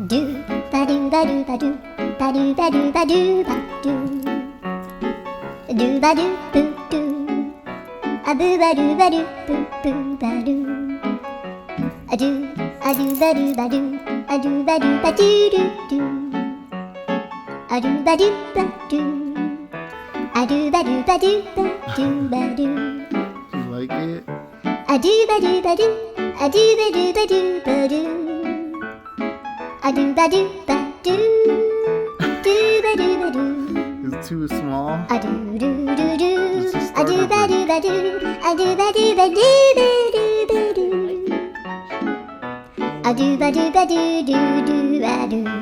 do ba do ba do ba do ba do ba do ba do ba do do ba do boo do a boo ba do ba do boo boo ba do a do ba do ba do a do ba do ba do do do a do ba do ba do a do ba do ba do ba do ba do. You like it? A do ba do ba do a do ba do ba do ba do a do ba do ba do do ba do ba do. It's too small. A do do do do It's just a do ba do ba do a do ba do ba do ba do ba do a do ba do ba do do do ba do.